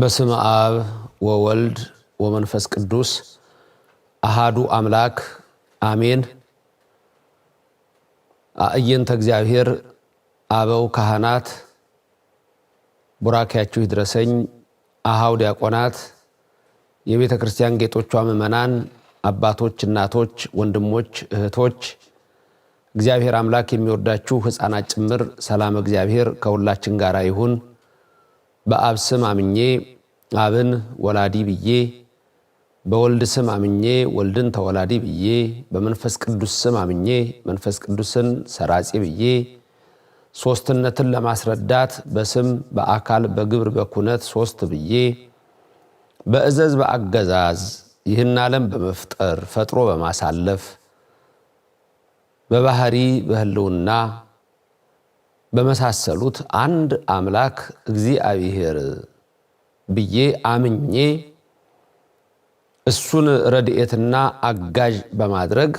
በስመ አብ ወወልድ ወመንፈስ ቅዱስ አሃዱ አምላክ አሜን። አእየንተ እግዚአብሔር አበው ካህናት ቡራኪያችሁ ይድረሰኝ። አሃው ዲያቆናት የቤተ ክርስቲያን ጌጦቿ ምእመናን አባቶች፣ እናቶች፣ ወንድሞች፣ እህቶች እግዚአብሔር አምላክ የሚወዳችሁ ሕፃናት ጭምር ሰላም እግዚአብሔር ከሁላችን ጋር ይሁን። በአብ ስም አምኜ አብን ወላዲ ብዬ፣ በወልድ ስም አምኜ ወልድን ተወላዲ ብዬ፣ በመንፈስ ቅዱስ ስም አምኜ መንፈስ ቅዱስን ሰራጺ ብዬ፣ ሶስትነትን ለማስረዳት በስም በአካል በግብር በኩነት ሶስት ብዬ፣ በእዘዝ በአገዛዝ ይህን ዓለም በመፍጠር ፈጥሮ በማሳለፍ በባህሪ በህልውና በመሳሰሉት አንድ አምላክ እግዚአብሔር ብዬ አምኜ እሱን ረድኤትና አጋዥ በማድረግ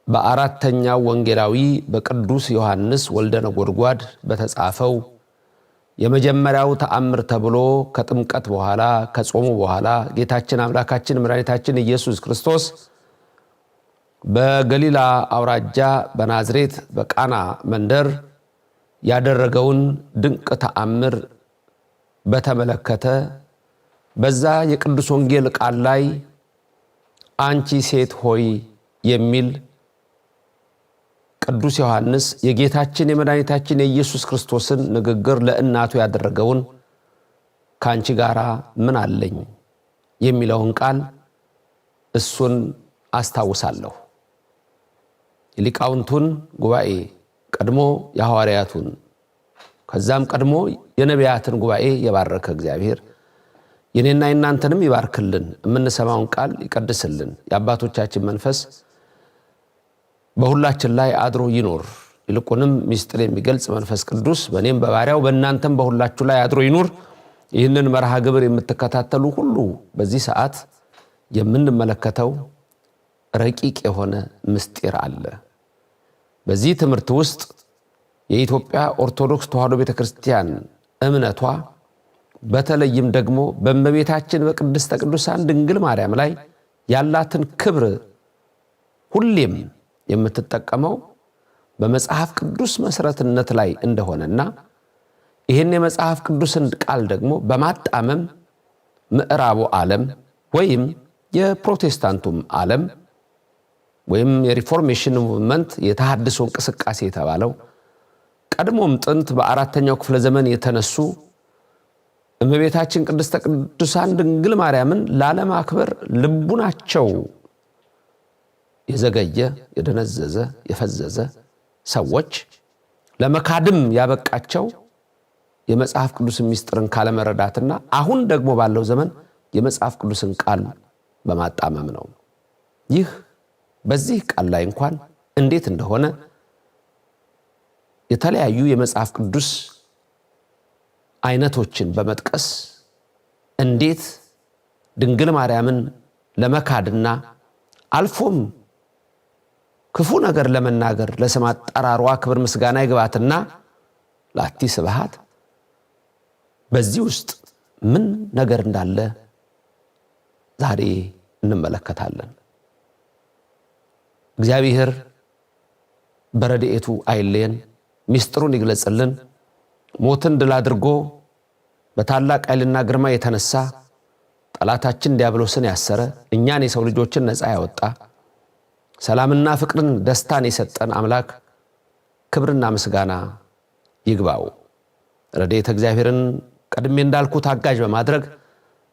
በአራተኛው ወንጌላዊ በቅዱስ ዮሐንስ ወልደ ነጎድጓድ በተጻፈው የመጀመሪያው ተአምር ተብሎ ከጥምቀት በኋላ ከጾሙ በኋላ ጌታችን አምላካችን መድኃኒታችን ኢየሱስ ክርስቶስ በገሊላ አውራጃ በናዝሬት በቃና መንደር ያደረገውን ድንቅ ተአምር በተመለከተ በዛ የቅዱስ ወንጌል ቃል ላይ አንቺ ሴት ሆይ የሚል ቅዱስ ዮሐንስ የጌታችን የመድኃኒታችን የኢየሱስ ክርስቶስን ንግግር ለእናቱ ያደረገውን ካንቺ ጋራ ምን አለኝ የሚለውን ቃል እሱን አስታውሳለሁ። ሊቃውንቱን ጉባኤ ቀድሞ የሐዋርያቱን ከዛም ቀድሞ የነቢያትን ጉባኤ የባረከ እግዚአብሔር የኔና የናንተንም ይባርክልን፣ የምንሰማውን ቃል ይቀድስልን። የአባቶቻችን መንፈስ በሁላችን ላይ አድሮ ይኖር። ይልቁንም ምስጢር የሚገልጽ መንፈስ ቅዱስ በእኔም በባሪያው በእናንተም በሁላችሁ ላይ አድሮ ይኖር። ይህንን መርሃ ግብር የምትከታተሉ ሁሉ በዚህ ሰዓት የምንመለከተው ረቂቅ የሆነ ምስጢር አለ። በዚህ ትምህርት ውስጥ የኢትዮጵያ ኦርቶዶክስ ተዋሕዶ ቤተክርስቲያን እምነቷ በተለይም ደግሞ በእመቤታችን በቅድስተ ቅዱሳን ድንግል ማርያም ላይ ያላትን ክብር ሁሌም የምትጠቀመው በመጽሐፍ ቅዱስ መሰረትነት ላይ እንደሆነና ይህን የመጽሐፍ ቅዱስን ቃል ደግሞ በማጣመም ምዕራቡ ዓለም ወይም የፕሮቴስታንቱም ዓለም ወይም የሪፎርሜሽን ሙቭመንት የተሐድሶ እንቅስቃሴ የተባለው ቀድሞም ጥንት በአራተኛው ክፍለ ዘመን የተነሱ እመቤታችን ቅድስተ ቅዱሳን ድንግል ማርያምን ላለማክበር ልቡናቸው የዘገየ የደነዘዘ የፈዘዘ ሰዎች ለመካድም ያበቃቸው የመጽሐፍ ቅዱስ ምስጢርን ካለመረዳትና አሁን ደግሞ ባለው ዘመን የመጽሐፍ ቅዱስን ቃል በማጣመም ነው። ይህ በዚህ ቃል ላይ እንኳን እንዴት እንደሆነ የተለያዩ የመጽሐፍ ቅዱስ አይነቶችን በመጥቀስ እንዴት ድንግል ማርያምን ለመካድና አልፎም ክፉ ነገር ለመናገር ለስም አጠራሯ ክብር ምስጋና ይግባትና ላቲ ስብሐት በዚህ ውስጥ ምን ነገር እንዳለ ዛሬ እንመለከታለን። እግዚአብሔር በረድኤቱ አይለየን፣ ምስጢሩን ይግለጽልን። ሞትን ድል አድርጎ በታላቅ ኃይልና ግርማ የተነሳ ጠላታችን ዲያብሎስን ያሰረ እኛን የሰው ልጆችን ነፃ ያወጣ ሰላምና ፍቅርን ደስታን የሰጠን አምላክ ክብርና ምስጋና ይግባው። ረድኤተ እግዚአብሔርን ቀድሜ እንዳልኩት አጋዥ በማድረግ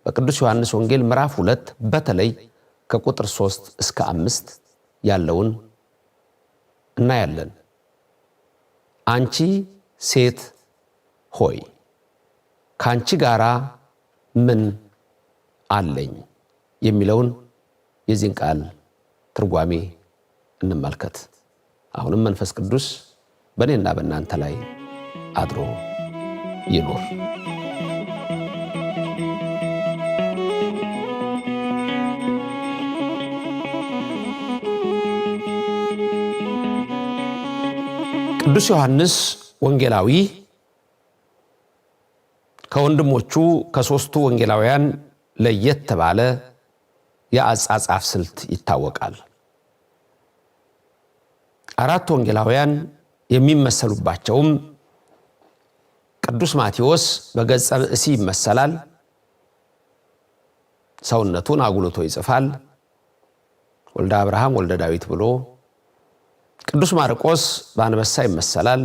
በቅዱስ ዮሐንስ ወንጌል ምዕራፍ 2 በተለይ ከቁጥር 3 እስከ 5 ያለውን እናያለን። አንቺ ሴት ሆይ ካንቺ ጋራ ምን አለኝ የሚለውን የዚህን ቃል ትርጓሜ እንመልከት። አሁንም መንፈስ ቅዱስ በእኔና በእናንተ ላይ አድሮ ይኖር። ቅዱስ ዮሐንስ ወንጌላዊ ከወንድሞቹ ከሶስቱ ወንጌላውያን ለየት ባለ የአጻጻፍ ስልት ይታወቃል። አራት ወንጌላውያን የሚመሰሉባቸውም ቅዱስ ማቴዎስ በገጸ ብእሲ ይመሰላል፣ ሰውነቱን አጉልቶ ይጽፋል፣ ወልደ አብርሃም ወልደ ዳዊት ብሎ። ቅዱስ ማርቆስ በአንበሳ ይመሰላል፣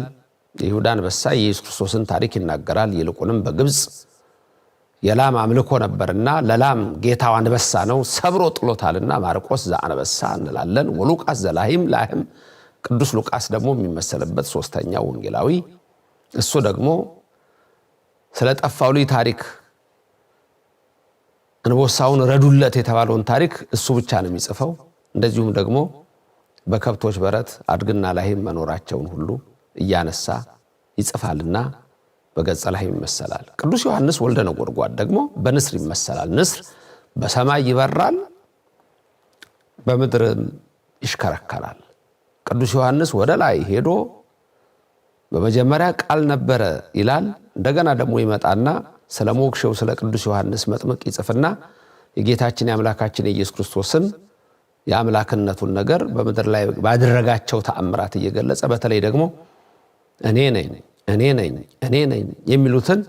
የይሁዳ አንበሳ የኢየሱስ ክርስቶስን ታሪክ ይናገራል። ይልቁንም በግብጽ የላም አምልኮ ነበርና ለላም ጌታው አንበሳ ነው ሰብሮ ጥሎታልና ማርቆስ ዘአንበሳ እንላለን። ወሉቃስ ዘላሂም ላህም፣ ቅዱስ ሉቃስ ደግሞ የሚመሰልበት ሶስተኛው ወንጌላዊ እሱ ደግሞ ስለ ጠፋው ልጅ ታሪክ እንቦሳውን ረዱለት የተባለውን ታሪክ እሱ ብቻ ነው የሚጽፈው። እንደዚሁም ደግሞ በከብቶች በረት አድግና ላሂም መኖራቸውን ሁሉ እያነሳ ይጽፋልና በገጸ ላሂም ይመሰላል። ቅዱስ ዮሐንስ ወልደ ነጎድጓድ ደግሞ በንስር ይመሰላል። ንስር በሰማይ ይበራል፣ በምድር ይሽከረከራል። ቅዱስ ዮሐንስ ወደ ላይ ሄዶ በመጀመሪያ ቃል ነበረ ይላል። እንደገና ደግሞ ይመጣና ስለ ሞክሼው ስለ ቅዱስ ዮሐንስ መጥምቅ ይጽፍና የጌታችን የአምላካችን የኢየሱስ ክርስቶስን የአምላክነቱን ነገር በምድር ላይ ባደረጋቸው ተአምራት እየገለጸ በተለይ ደግሞ እኔ ነኝ የሚሉትን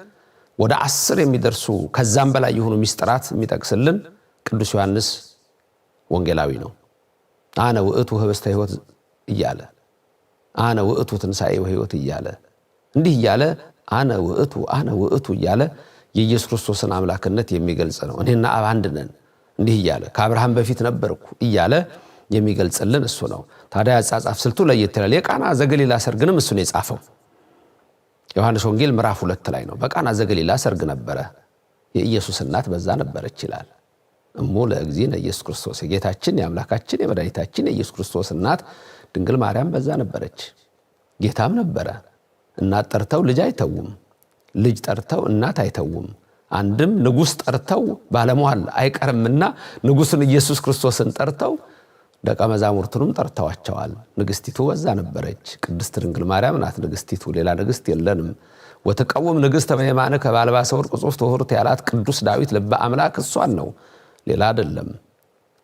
ወደ 10 የሚደርሱ ከዛም በላይ የሆኑ ሚስጥራት የሚጠቅስልን ቅዱስ ዮሐንስ ወንጌላዊ ነው። አነ ውእቱ ህብስተ ሕይወት እያለ አነ ውእቱ ትንሣኤ ወሕይወት እያለ እንዲህ እያለ አነ ውእቱ እያለ የኢየሱስ ክርስቶስን አምላክነት የሚገልጽ ነው። እኔና አብ አንድ ነን እንዲህ እያለ ከአብርሃም በፊት ነበርኩ እያለ የሚገልጽልን እሱ ነው። ታዲያ አጻጻፍ ስልቱ ለየት ይላል። የቃና ዘገሊላ ሰርግንም እሱ ነው የጻፈው። ዮሐንስ ወንጌል ምዕራፍ 2 ላይ ነው። በቃና ዘገሊላ ሰርግ ነበረ፣ የኢየሱስ እናት በዛ ነበረች ይላል። እሙ ለእግዚእነ ኢየሱስ ክርስቶስ፣ የጌታችን የአምላካችን የመድኃኒታችን የኢየሱስ ክርስቶስ እናት ድንግል ማርያም በዛ ነበረች። ጌታም ነበረ። እናት ጠርተው ልጅ አይተውም፣ ልጅ ጠርተው እናት አይተውም። አንድም ንጉሥ ጠርተው ባለሟል አይቀርምና ንጉሥን ኢየሱስ ክርስቶስን ጠርተው ደቀ መዛሙርቱንም ጠርተዋቸዋል። ንግስቲቱ በዛ ነበረች። ቅድስት ድንግል ማርያም ናት ንግስቲቱ፣ ሌላ ንግስት የለንም። ወተቀውም ንግሥተ በየማንከ በአልባሰ ወርቅ ጽፍት ወኅሩት ያላት ቅዱስ ዳዊት ልበ አምላክ እሷን ነው፣ ሌላ አይደለም።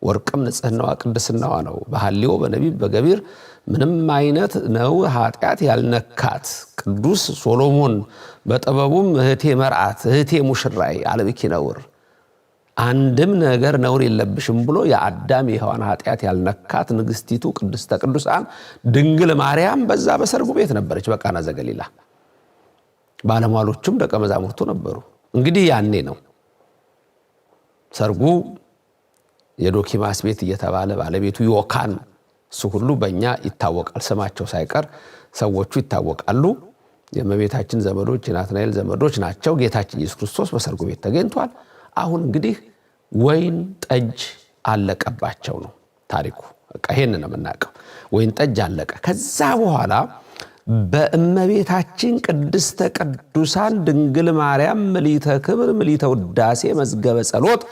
ወርቅም ንጽህናዋ ቅድስናዋ ነው። በሐልዮ በነቢብ በገቢር ምንም አይነት ነው ኃጢአት ያልነካት ቅዱስ ሶሎሞን በጥበቡም እህቴ መርዓት እህቴ ሙሽራይ አለብኪ ነውር አንድም ነገር ነውር የለብሽም ብሎ የአዳም የሔዋን ኃጢአት ያልነካት ንግስቲቱ ቅድስተ ቅዱሳን ድንግል ማርያም በዛ በሰርጉ ቤት ነበረች በቃና ዘገሊላ። ባለሟሎቹም ደቀ መዛሙርቱ ነበሩ። እንግዲህ ያኔ ነው ሰርጉ የዶኪማስ ቤት እየተባለ ባለቤቱ ዮካን እሱ ሁሉ በእኛ ይታወቃል። ስማቸው ሳይቀር ሰዎቹ ይታወቃሉ። የእመቤታችን ዘመዶች የናትናኤል ዘመዶች ናቸው። ጌታችን ኢየሱስ ክርስቶስ በሰርጉ ቤት ተገኝቷል። አሁን እንግዲህ ወይን ጠጅ አለቀባቸው ነው ታሪኩ። በቃ ይሄን ነው የምናውቀው። ወይን ጠጅ አለቀ። ከዛ በኋላ በእመቤታችን ቅድስተ ቅዱሳን ድንግል ማርያም ምልዕተ ክብር ምልዕተ ውዳሴ መዝገበ ጸሎት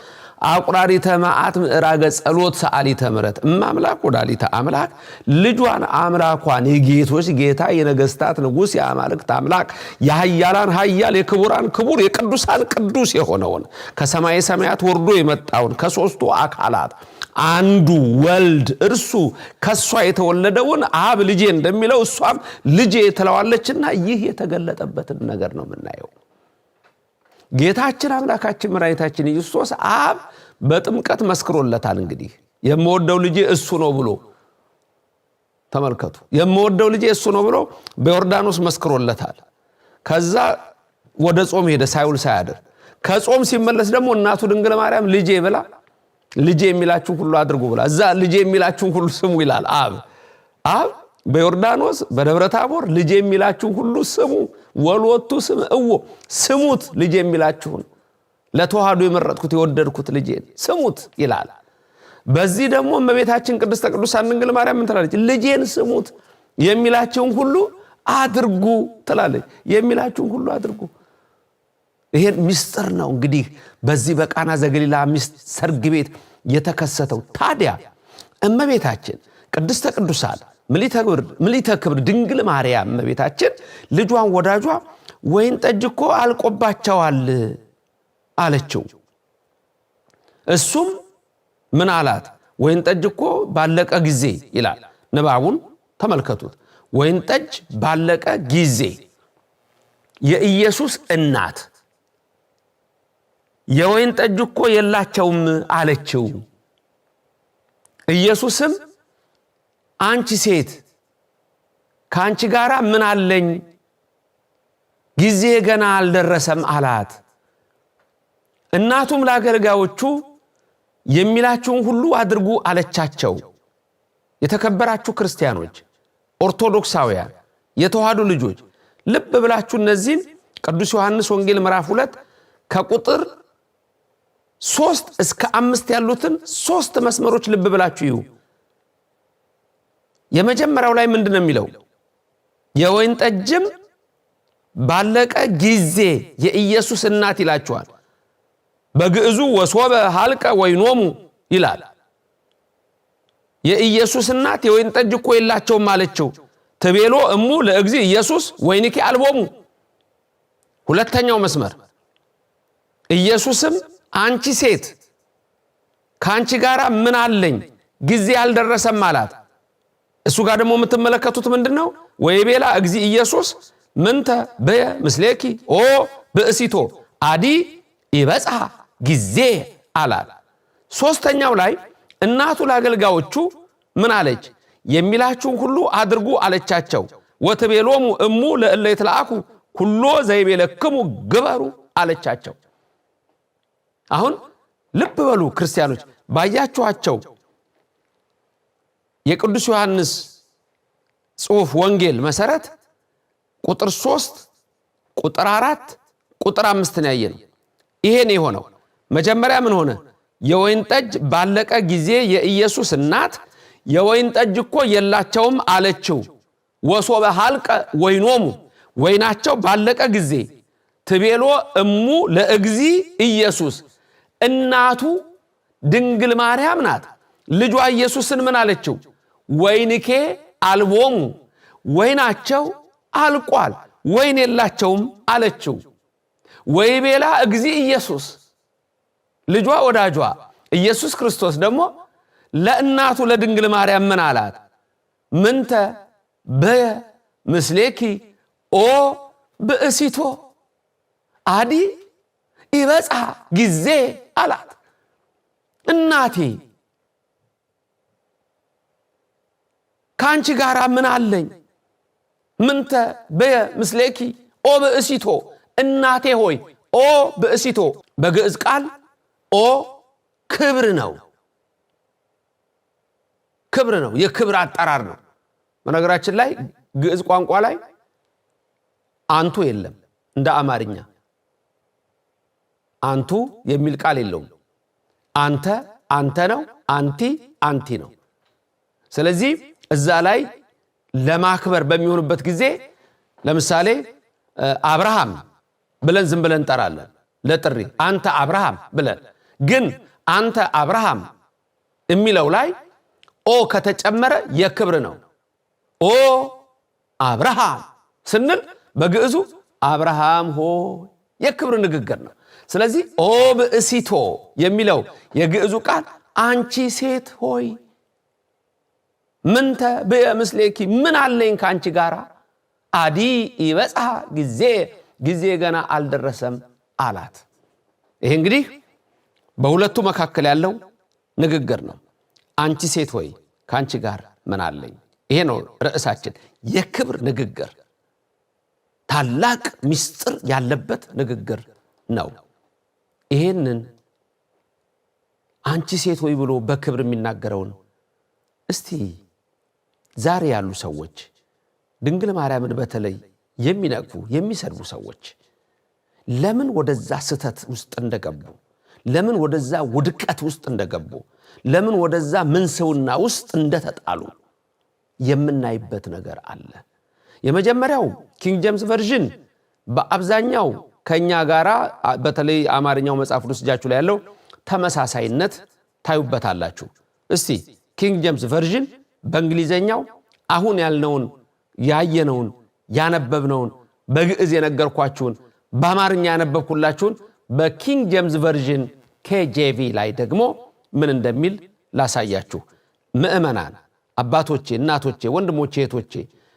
አቁራሪተ መዓት ምዕራገ ጸሎት ሰዓሊተ ምሕረት እማምላክ ወላዲተ አምላክ ልጇን አምላኳን የጌቶች ጌታ የነገስታት ንጉሥ የአማልክት አምላክ የኃያላን ኃያል የክቡራን ክቡር የቅዱሳን ቅዱስ የሆነውን ከሰማይ ሰማያት ወርዶ የመጣውን ከሦስቱ አካላት አንዱ ወልድ እርሱ ከሷ የተወለደውን አብ ልጄ እንደሚለው እሷም ልጄ ትለዋለችና ይህ የተገለጠበትን ነገር ነው የምናየው። ጌታችን አምላካችን መድኃኒታችን ኢየሱስ አብ በጥምቀት መስክሮለታል። እንግዲህ የምወደው ልጄ እሱ ነው ብሎ ተመልከቱ። የምወደው ልጄ እሱ ነው ብሎ በዮርዳኖስ መስክሮለታል። ከዛ ወደ ጾም ሄደ ሳይውል ሳያድር። ከጾም ሲመለስ ደግሞ እናቱ ድንግል ማርያም ልጄ ብላ ልጄ የሚላችሁን ሁሉ አድርጉ ብላ እዛ ልጄ የሚላችሁን ሁሉ ስሙ ይላል አብ በዮርዳኖስ በደብረ ታቦር ልጄ የሚላችሁን ሁሉ ስሙ ወልወቱ ስም እዎ ስሙት ልጄ የሚላችሁን ለተዋህዶ የመረጥኩት የወደድኩት ልጄን ስሙት ይላል። በዚህ ደግሞ እመቤታችን ቅድስተ ቅዱሳን ድንግል ማርያም ምን ትላለች? ልጄን ስሙት የሚላችሁን ሁሉ አድርጉ ትላለች። የሚላችሁን ሁሉ አድርጉ። ይሄን ምስጢር ነው እንግዲህ በዚህ በቃና ዘገሊላ ሰርግ ቤት የተከሰተው። ታዲያ እመቤታችን ቅድስተ ቅዱሳን ምልዕተ ክብር ድንግል ማርያም እመቤታችን ልጇን ወዳጇ ወይን ጠጅ እኮ አልቆባቸዋል አለችው። እሱም ምን አላት? ወይን ጠጅ እኮ ባለቀ ጊዜ ይላል። ንባቡን ተመልከቱት። ወይን ጠጅ ባለቀ ጊዜ የኢየሱስ እናት የወይን ጠጅ እኮ የላቸውም አለችው። ኢየሱስም አንቺ ሴት ካንቺ ጋራ ምን አለኝ? ጊዜ ገና አልደረሰም አላት። እናቱም ለአገልጋዮቹ የሚላችሁን ሁሉ አድርጉ አለቻቸው። የተከበራችሁ ክርስቲያኖች፣ ኦርቶዶክሳውያን፣ የተዋህዶ ልጆች ልብ ብላችሁ እነዚህን ቅዱስ ዮሐንስ ወንጌል ምዕራፍ 2 ከቁጥር 3 እስከ 5 ያሉትን 3 መስመሮች ልብ ብላችሁ ይዩ። የመጀመሪያው ላይ ምንድነው የሚለው? የወይን ጠጅም ባለቀ ጊዜ የኢየሱስ እናት ይላችኋል። በግዕዙ ወሶበ ሀልቀ ወይኖሙ ይላል። የኢየሱስ እናት የወይን ጠጅ እኮ የላቸውም አለችው። ትቤሎ እሙ ለእግዚ ኢየሱስ ወይንኪ አልቦሙ። ሁለተኛው መስመር ኢየሱስም አንቺ ሴት ካንቺ ጋራ ምን አለኝ? ጊዜ አልደረሰም አላት። እሱ ጋር ደግሞ የምትመለከቱት ምንድነው? ወይቤላ እግዚ ኢየሱስ ምንተ በየ ምስሌኪ ኦ ብእሲቶ አዲ ይበጽሐ ጊዜ አላት። ሶስተኛው ላይ እናቱ ለአገልጋዮቹ ምን አለች? የሚላችሁን ሁሉ አድርጉ አለቻቸው። ወትቤሎሙ እሙ ለእለ ይትለአኩ ኩሎ ዘይቤለክሙ ግበሩ አለቻቸው። አሁን ልብ በሉ ክርስቲያኖች፣ ባያችኋቸው የቅዱስ ዮሐንስ ጽሑፍ ወንጌል መሰረት ቁጥር 3 ቁጥር 4 ቁጥር 5 ነው ያየነው። ይሄን የሆነው መጀመሪያ ምን ሆነ? የወይን ጠጅ ባለቀ ጊዜ የኢየሱስ እናት የወይን ጠጅ እኮ የላቸውም አለችው። ወሶበ ሀልቀ ወይኖሙ ወይናቸው ባለቀ ጊዜ ትቤሎ እሙ ለእግዚ ኢየሱስ እናቱ ድንግል ማርያም ናት። ልጇ ኢየሱስን ምን አለችው? ወይንኬ አልቦሙ ወይናቸው አልቋል፣ ወይን የላቸውም አለችው። ወይቤላ እግዚ ኢየሱስ ልጇ ወዳጇ ኢየሱስ ክርስቶስ ደግሞ ለእናቱ ለድንግል ማርያም ምን አላት? ምንተ በየ ምስሌኪ ኦ ብእሲቶ አዲ ይበጽሐ ጊዜ አላት። እናቴ ካንቺ ጋራ ምን አለኝ? ምንተ በየ ምስሌኪ ኦ ብእሲቶ እናቴ ሆይ። ኦ ብእሲቶ በግዕዝ ቃል ኦ ክብር ነው፣ ክብር ነው፣ የክብር አጠራር ነው። በነገራችን ላይ ግዕዝ ቋንቋ ላይ አንቱ የለም። እንደ አማርኛ አንቱ የሚል ቃል የለውም። አንተ አንተ ነው፣ አንቲ አንቲ ነው። ስለዚህ እዛ ላይ ለማክበር በሚሆንበት ጊዜ ለምሳሌ አብርሃም ብለን ዝም ብለን እንጠራለን ለጥሪ አንተ አብርሃም ብለን። ግን አንተ አብርሃም የሚለው ላይ ኦ ከተጨመረ የክብር ነው። ኦ አብርሃም ስንል በግዕዙ አብርሃም ሆይ የክብር ንግግር ነው። ስለዚህ ኦ ብእሲቶ የሚለው የግዕዙ ቃል አንቺ ሴት ሆይ ምንተ በምስሌኪ ምን አለኝ ካንቺ ጋራ አዲ ይበጽሐ ጊዜ ገና አልደረሰም አላት። ይሄ እንግዲህ በሁለቱ መካከል ያለው ንግግር ነው። አንቺ ሴት ሆይ ካንቺ ጋር ምን አለኝ። ይሄ ነው ርዕሳችን፣ የክብር ንግግር፣ ታላቅ ምስጢር ያለበት ንግግር ነው። ይሄንን አንቺ ሴት ሆይ ብሎ በክብር የሚናገረውን እስቲ ዛሬ ያሉ ሰዎች ድንግል ማርያምን በተለይ የሚነቅፉ የሚሰድቡ ሰዎች ለምን ወደዛ ስተት ውስጥ እንደገቡ፣ ለምን ወደዛ ውድቀት ውስጥ እንደገቡ፣ ለምን ወደዛ ምንስውና ውስጥ እንደተጣሉ የምናይበት ነገር አለ። የመጀመሪያው ኪንግ ጄምስ ቨርዥን በአብዛኛው ከኛ ጋራ በተለይ አማርኛው መጽሐፍ ቅዱስ እጃችሁ ላይ ያለው ተመሳሳይነት ታዩበታላችሁ። እስቲ ኪንግ ጄምስ ቨርዥን በእንግሊዘኛው አሁን ያልነውን ያየነውን ያነበብነውን በግዕዝ የነገርኳችሁን በአማርኛ ያነበብኩላችሁን በኪንግ ጄምስ ቨርዥን KJV ላይ ደግሞ ምን እንደሚል ላሳያችሁ። ምእመናን አባቶቼ፣ እናቶቼ፣ ወንድሞቼ፣ እህቶቼ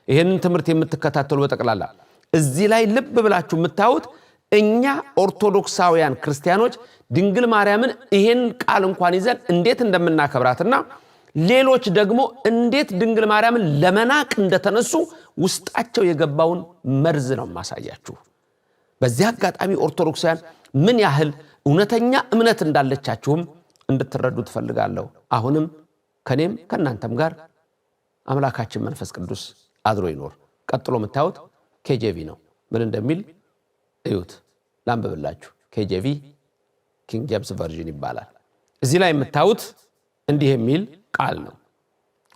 ይሄንን ትምህርት የምትከታተሉ በጠቅላላ እዚህ ላይ ልብ ብላችሁ የምታዩት እኛ ኦርቶዶክሳውያን ክርስቲያኖች ድንግል ማርያምን ይሄን ቃል እንኳን ይዘን እንዴት እንደምናከብራትና ሌሎች ደግሞ እንዴት ድንግል ማርያምን ለመናቅ እንደተነሱ ውስጣቸው የገባውን መርዝ ነው ማሳያችሁ። በዚህ አጋጣሚ ኦርቶዶክሳውያን ምን ያህል እውነተኛ እምነት እንዳለቻችሁም እንድትረዱ ትፈልጋለሁ። አሁንም ከኔም ከናንተም ጋር አምላካችን መንፈስ ቅዱስ አድሮ ይኖር። ቀጥሎ የምታዩት KJV ነው። ምን እንደሚል እዩት። ላንብብላችሁ። KJV ኪንግ ጄምስ ቨርዥን ይባላል። እዚህ ላይ የምታዩት እንዲህ የሚል ቃል ነው።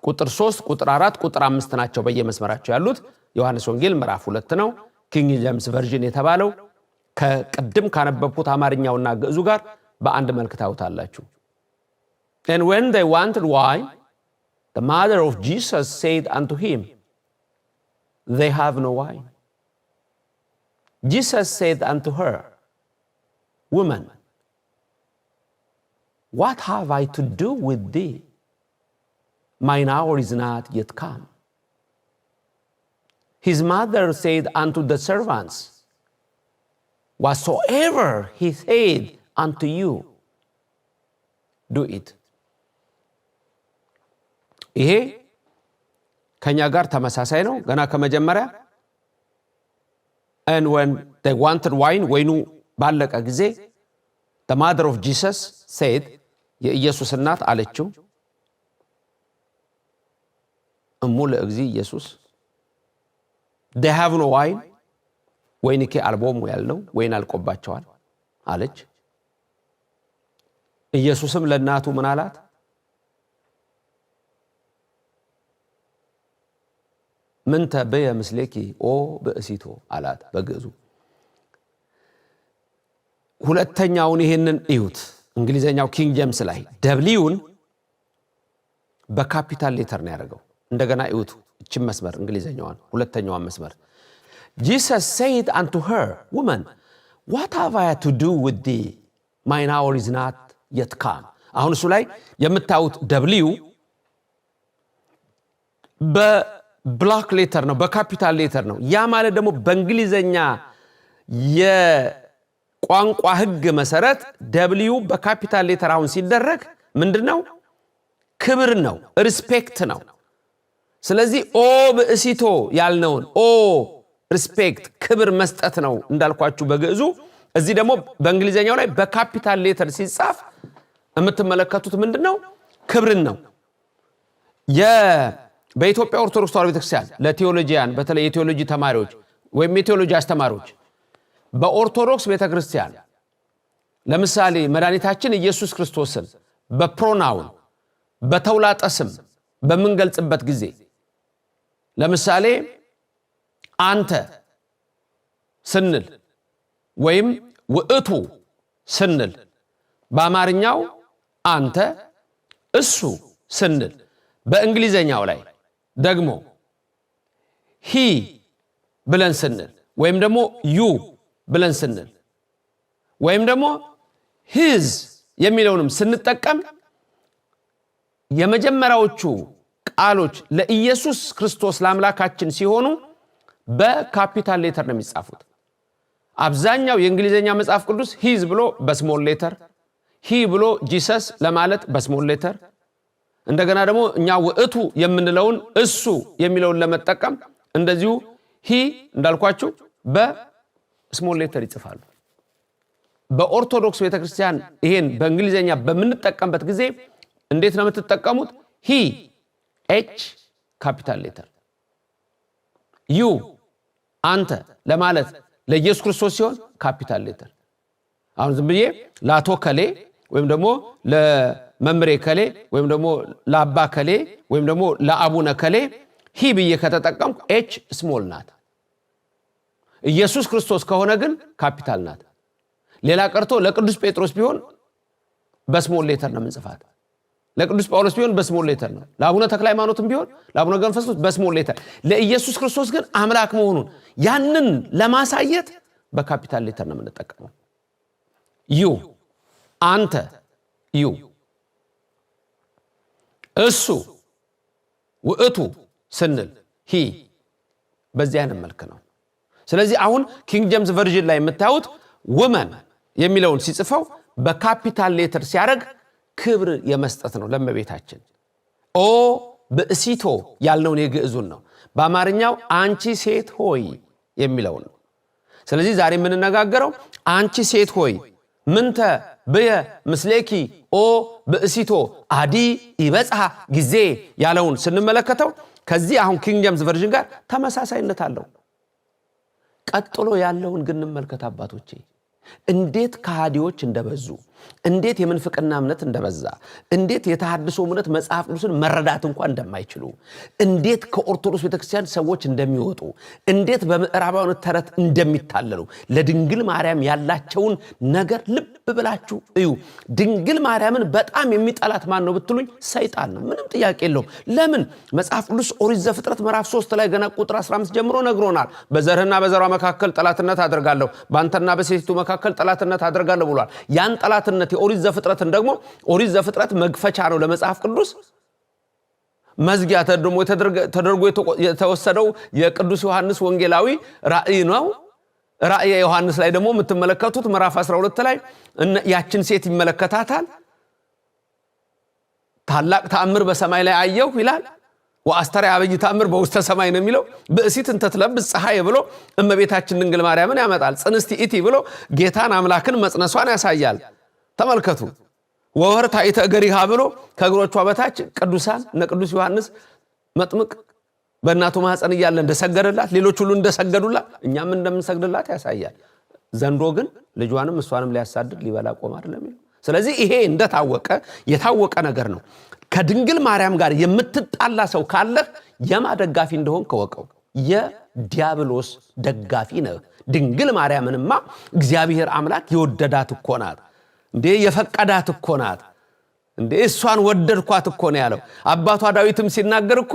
ቁጥር 3 ቁጥር 4 ቁጥር 5 ናቸው በየመስመራቸው ያሉት። ዮሐንስ ወንጌል ምዕራፍ 2 ነው። ኪንግ ጄምስ ቨርዥን የተባለው ከቅድም ካነበብኩት አማርኛውና ግዕዙ ጋር በአንድ መልክ ታዩታላችሁ። And when they wanted wine, the mother of Jesus said unto him, they have no wine. Jesus said unto her, woman, what have I to do with thee? Mine hour is not yet come. His mother said unto the servants, whatsoever he said unto you, do it. ይሄ ከኛ ጋር ተመሳሳይ ነው። ገና ከመጀመሪያ and when they wanted wine, ወይኑ ባለቀ ጊዜ the mother of Jesus said, የኢየሱስ እናት አለችው፣ እሙ ለእግዚእ ኢየሱስ they have no wine, ወይንኬ አልቦሙ ያለው ወይን አልቆባቸዋል አለች። ኢየሱስም ለእናቱ ምን አላት? ምን ተበየ ምስሌኪ ኦ በእሲቶ አላት በግዕዙ። ሁለተኛውን ይሄንን እዩት። እንግሊዘኛው ኪንግ ጄምስ ላይ ደብሊውን በካፒታል ሌተር ነው ያደረገው። እንደገና እዩት እቺን መስመር እንግሊዘኛዋን ሁለተኛዋን መስመር Jesus said unto her, woman, what have I to do with thee? Mine hour is not yet come. አሁን እሱ ላይ የምታዩት ደብሊው በብላክ ሌተር ነው፣ በካፒታል ሌተር ነው። ያ ማለት ደግሞ በእንግሊዘኛ የቋንቋ ሕግ መሰረት ደብሊው በካፒታል ሌተር አሁን ሲደረግ ምንድነው? ክብር ነው፣ ሪስፔክት ነው። ስለዚህ ኦ በእሲቶ ያልነውን ኦ ሪስፔክት ክብር መስጠት ነው እንዳልኳችሁ በግዕዙ። እዚህ ደግሞ በእንግሊዘኛው ላይ በካፒታል ሌተር ሲጻፍ የምትመለከቱት ምንድነው? ክብርን ነው። በኢትዮጵያ ኦርቶዶክስ ተዋሕዶ ቤተክርስቲያን ለቴዎሎጂያን በተለይ የቴዎሎጂ ተማሪዎች ወይም የቴዎሎጂ አስተማሪዎች በኦርቶዶክስ ቤተክርስቲያን ለምሳሌ መድኃኒታችን ኢየሱስ ክርስቶስን በፕሮናውን በተውላጠ ስም በምንገልጽበት ጊዜ ለምሳሌ አንተ ስንል ወይም ውእቱ ስንል በአማርኛው አንተ እሱ ስንል በእንግሊዘኛው ላይ ደግሞ ሂ ብለን ስንል ወይም ደግሞ ዩ ብለን ስንል ወይም ደግሞ ሂዝ የሚለውንም ስንጠቀም የመጀመሪያዎቹ ቃሎች ለኢየሱስ ክርስቶስ ለአምላካችን ሲሆኑ በካፒታል ሌተር ነው የሚጻፉት። አብዛኛው የእንግሊዘኛ መጽሐፍ ቅዱስ ሂዝ ብሎ በስሞል ሌተር፣ ሂ ብሎ ጂሰስ ለማለት በስሞል ሌተር፣ እንደገና ደግሞ እኛ ውእቱ የምንለውን እሱ የሚለውን ለመጠቀም እንደዚሁ ሂ እንዳልኳችሁ በስሞል ሌተር ይጽፋሉ። በኦርቶዶክስ ቤተክርስቲያን ይሄን በእንግሊዘኛ በምንጠቀምበት ጊዜ እንዴት ነው የምትጠቀሙት? ሂ ኤች ካፒታል ሌተር፣ ዩ አንተ ለማለት ለኢየሱስ ክርስቶስ ሲሆን ካፒታል ሌተር። አሁን ዝም ብዬ ላቶ ከሌ ወይም ደግሞ ለመምሬ ከሌ ወይም ደግሞ ለአባ ከሌ ወይም ደግሞ ለአቡነ ከሌ ሂ ብዬ ከተጠቀምኩ ኤች ስሞል ናት። ኢየሱስ ክርስቶስ ከሆነ ግን ካፒታል ናት። ሌላ ቀርቶ ለቅዱስ ጴጥሮስ ቢሆን በስሞል ሌተር ነው የምንጽፋት። ለቅዱስ ጳውሎስ ቢሆን በስሞል ሌተር ነው። ለአቡነ ተክለ ሃይማኖትም ቢሆን ለአቡነ ገብረ መንፈስ ቅዱስ በስሞል ሌተር፣ ለኢየሱስ ክርስቶስ ግን አምላክ መሆኑን ያንን ለማሳየት በካፒታል ሌተር ነው የምንጠቀመው። ዩ አንተ፣ ዩ እሱ፣ ውእቱ ስንል ሂ በዚህ አይነት መልክ ነው። ስለዚህ አሁን ኪንግ ጄምስ ቨርዥን ላይ የምታዩት ውመን የሚለውን ሲጽፈው በካፒታል ሌተር ሲያደርግ ክብር የመስጠት ነው ለእመቤታችን። ኦ ብእሲቶ ያልነውን የግዕዙን ነው። በአማርኛው አንቺ ሴት ሆይ የሚለውን ነው። ስለዚህ ዛሬ የምንነጋገረው አንቺ ሴት ሆይ ምንተ ብየ ምስሌኪ ኦ ብእሲቶ አዲ ይበጽሐ ጊዜ ያለውን ስንመለከተው ከዚህ አሁን ኪንግ ጄምስ ቨርዥን ጋር ተመሳሳይነት አለው። ቀጥሎ ያለውን ግን እንመልከት አባቶቼ፣ እንዴት ከሃዲዎች እንደበዙ፣ እንዴት የምንፍቅና እምነት እንደበዛ፣ እንዴት የተሐድሶ እምነት መጽሐፍ ቅዱስን መረዳት እንኳን እንደማይችሉ፣ እንዴት ከኦርቶዶክስ ቤተክርስቲያን ሰዎች እንደሚወጡ፣ እንዴት በምዕራባውያን ተረት እንደሚታለሉ ለድንግል ማርያም ያላቸውን ነገር ልብ ብላችሁ እዩ። ድንግል ማርያምን በጣም የሚጠላት ማን ነው ብትሉኝ ሰይጣን ነው። ምንም ጥያቄ የለውም። ለምን? መጽሐፍ ቅዱስ ኦሪት ዘፍጥረት ምዕራፍ 3 ላይ ገና ቁጥር 15 ጀምሮ ነግሮናል። በዘርህና በዘሯ መካከል ጠላትነት አደርጋለሁ፣ በአንተና በሴቲቱ መካከል ጠላትነት አደርጋለሁ ብሏል። ያን ጠላትነት የኦሪት ዘፍጥረትን ደግሞ ኦሪት ዘፍጥረት መግፈቻ ነው ለመጽሐፍ ቅዱስ፣ መዝጊያ ተደርጎ የተወሰደው የቅዱስ ዮሐንስ ወንጌላዊ ራእይ ነው። ራእየ ዮሐንስ ላይ ደግሞ የምትመለከቱት ምዕራፍ 12 ላይ ያችን ሴት ይመለከታታል። ታላቅ ተአምር በሰማይ ላይ አየሁ ይላል። ወአስተርአየ አብይ ተአምር በውስተ ሰማይ ነው የሚለው። ብእሲት እንተ ትለብስ ፀሐይ ብሎ እመቤታችን ድንግል ማርያምን ያመጣል። ጽንስቲ ኢቲ ብሎ ጌታን አምላክን መጽነሷን ያሳያል። ተመልከቱ። ወወርታ ኢተገሪሃ ብሎ ከእግሮቿ በታች ቅዱሳን እነ ቅዱስ ዮሐንስ መጥምቅ በእናቱ ማህፀን እያለ እንደሰገደላት፣ ሌሎች ሁሉ እንደሰገዱላት እኛም እንደምንሰግድላት ያሳያል። ዘንዶ ግን ልጇንም እሷንም ሊያሳድድ ሊበላ ቆም አይደለም። ስለዚህ ይሄ እንደታወቀ የታወቀ ነገር ነው። ከድንግል ማርያም ጋር የምትጣላ ሰው ካለ የማ ደጋፊ እንደሆን ከወቀው፣ የዲያብሎስ ደጋፊ ነው። ድንግል ማርያምንማ እግዚአብሔር አምላክ የወደዳት እኮ ናት እንዴ፣ የፈቀዳት እኮ ናት እንዴ፣ እሷን ወደድኳት እኮ ነው ያለው። አባቷ ዳዊትም ሲናገር እኮ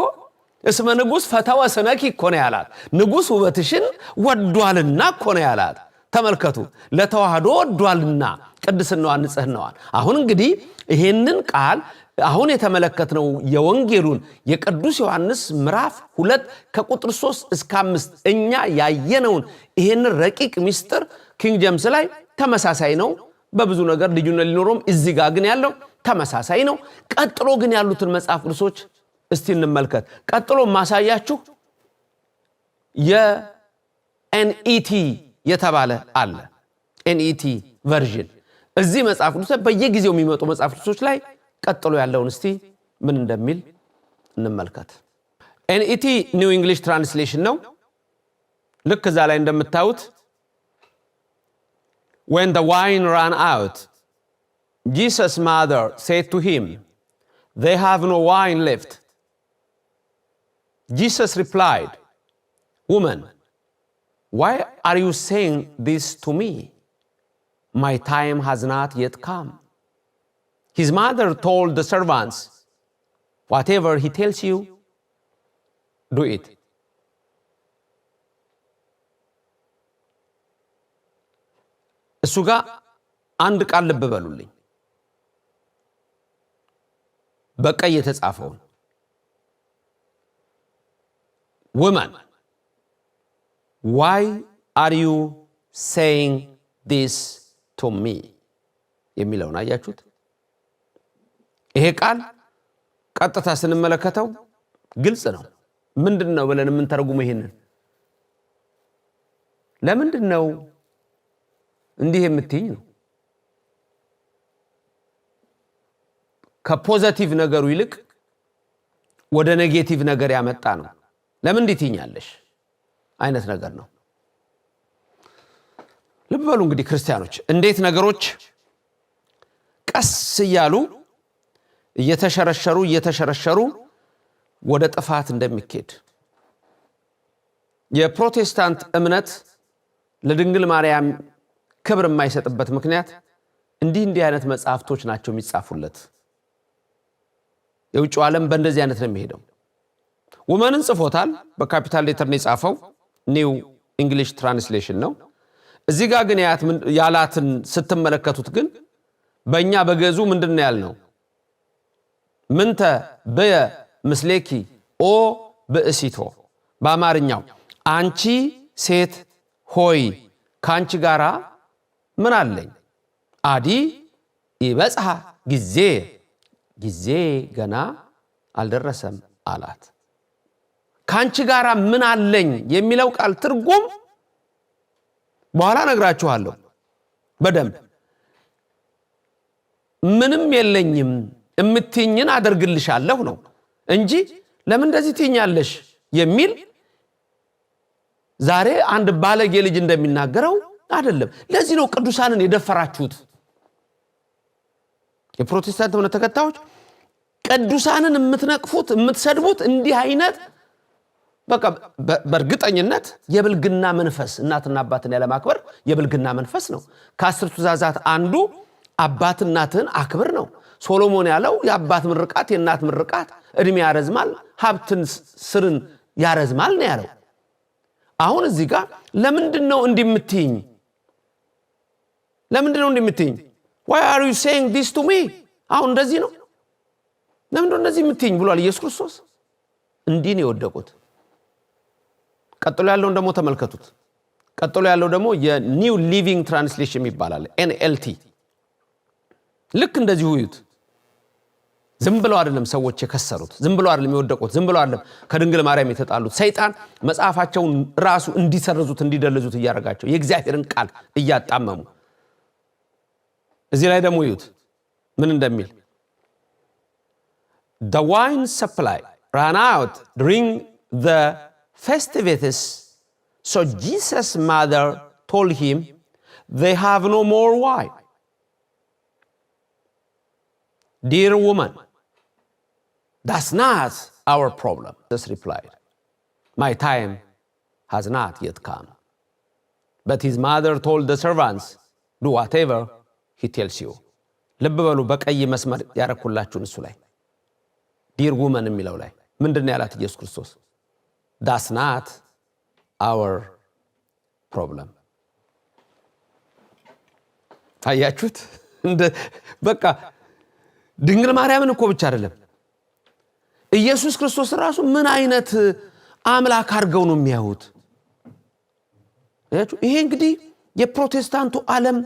እስመ ንጉሥ ፈተወስነኪ እኮ ነው ያላት። ንጉሥ ውበትሽን ወዷልና እኮ ነው ያላት። ተመልከቱ፣ ለተዋህዶ ወዷልና ቅድስናዋን ንጽህናዋን። አሁን እንግዲህ ይሄንን ቃል አሁን የተመለከትነው የወንጌሉን የቅዱስ ዮሐንስ ምዕራፍ 2 ከቁጥር 3 እስከ 5 እኛ ያየነውን ይሄንን ረቂቅ ምስጢር ኪንግ ጄምስ ላይ ተመሳሳይ ነው። በብዙ ነገር ልዩነት ሊኖረውም እዚህ ጋር ግን ያለው ተመሳሳይ ነው። ቀጥሎ ግን ያሉትን መጽሐፍ ቅዱሶች እስቲ እንመልከት። ቀጥሎ ማሳያችሁ የኤንኢቲ የተባለ አለ። ኤንኢቲ ቨርዥን እዚህ መጽሐፍ ቅዱስ በየጊዜው የሚመጡ መጽሐፍ ቅዱሶች ላይ ቀጥሎ ያለውን እስቲ ምን እንደሚል እንመልከት። ኤንኢቲ ኒው እንግሊሽ ትራንስሌሽን ነው። ልክ እዛ ላይ እንደምታዩት when the wine ran out, Jesus' mother said to him, they have no wine left. Jesus replied, woman, why are you saying this to me? My time has not yet come. His mother told the servants, whatever he tells you, do it. እሱ ጋር አንድ ቃል ልብ በሉልኝ። በቀይ የተጻፈውን woman, why are you saying this to me የሚለውን አያችሁት? ይሄ ቃል ቀጥታ ስንመለከተው ግልጽ ነው። ምንድነው ብለን የምንተረጉመው? ይሄንን ለምንድነው እንዲህ የምትይኝ ነው? ከፖዚቲቭ ነገሩ ይልቅ ወደ ኔጌቲቭ ነገር ያመጣ ነው። ለምን እንዲህ ትይኛለሽ አይነት ነገር ነው። ልብ በሉ እንግዲህ ክርስቲያኖች፣ እንዴት ቀስ እያሉ እየተሸረሸሩ ወደ ጥፋት እንደሚኬድ። የፕሮቴስታንት እምነት ለድንግል ማርያም ክብር የማይሰጥበት ምክንያት እንዲህ አይነት መጽሐፍቶች ናቸው የሚጻፉለት። የውጭው ዓለም በእንደዚህ አይነት ነው የሚሄደው። ውመንን ጽፎታል፣ በካፒታል ሌተር ነው የጻፈው፣ ኒው እንግሊሽ ትራንስሌሽን ነው። እዚህ ጋር ግን ያላትን ስትመለከቱት ግን በእኛ በግዕዙ ምንድን ያልነው? ምንተ በየ ምስሌኪ ኦ ብእሲቶ። በአማርኛው አንቺ ሴት ሆይ ካንቺ ጋራ ምን አለኝ? አዲ ይበጽሐ ጊዜ ገና አልደረሰም አላት። ካንቺ ጋራ ምን አለኝ የሚለው ቃል ትርጉም በኋላ ነግራችኋለሁ በደንብ። ምንም የለኝም እምትይኝን አደርግልሻለሁ ነው እንጂ ለምን እንደዚህ ትይኛለሽ የሚል ዛሬ አንድ ባለጌ ልጅ እንደሚናገረው አይደለም። ለዚህ ነው ቅዱሳንን የደፈራችሁት። የፕሮቴስታንት እምነት ተከታዮች ቅዱሳንን የምትነቅፉት የምትሰድቡት እንዲህ አይነት በቃ በእርግጠኝነት የብልግና መንፈስ፣ እናትና አባትን ያለማክበር የብልግና መንፈስ ነው። ከ10 ትእዛዛት አንዱ አባት እናትህን አክብር ነው። ሶሎሞን ያለው የአባት ምርቃት የእናት ምርቃት እድሜ ያረዝማል፣ ሀብትን ስርን ያረዝማል ነው ያለው። አሁን እዚህ ጋር ለምንድነው እንዲምትይኝ? ለምንድነው እንዲምትይኝ? why are you saying this to me? አሁን እንደዚህ ነው ለምንድነው እንደዚህ የምትይኝ ብሏል ኢየሱስ ክርስቶስ። እንዲህ ነው የወደቁት። ቀጥሎ ያለውን ደግሞ ተመልከቱት። ቀጥሎ ያለው ደግሞ የኒው ሊቪንግ ትራንስሌሽን ይባላል፣ NLT። ልክ እንደዚህ ሁዩት። ዝም ብለው አይደለም ሰዎች የከሰሩት፣ ዝም ብለው አይደለም የወደቁት፣ ዝም ብለው አይደለም ከድንግል ማርያም የተጣሉት። ሰይጣን መጽሐፋቸውን ራሱ እንዲሰርዙት እንዲደልዙት እያደረጋቸው የእግዚአብሔርን ቃል እያጣመሙ። እዚህ ላይ ደግሞ ይዩት ምን እንደሚል the wine supply ran out during the festivities, so Jesus' mother told him they have no more wine. Dear woman, that's not our problem. Jesus replied, my time has not yet come. But his mother told the servants, do whatever he tells you. ልብ በሉ በቀይ መስመር ያረኩላችሁን እሱ ላይ ዲር ውመን የሚለው ላይ ምንድነው ያላት ኢየሱስ ክርስቶስ? that's not our problem. አያችሁት? በቃ ድንግል ማርያምን እኮ ብቻ አይደለም ኢየሱስ ክርስቶስ ራሱ ምን አይነት አምላክ አድርገው ነው የሚያዩት? አያችሁ? ይሄ እንግዲህ የፕሮቴስታንቱ ዓለም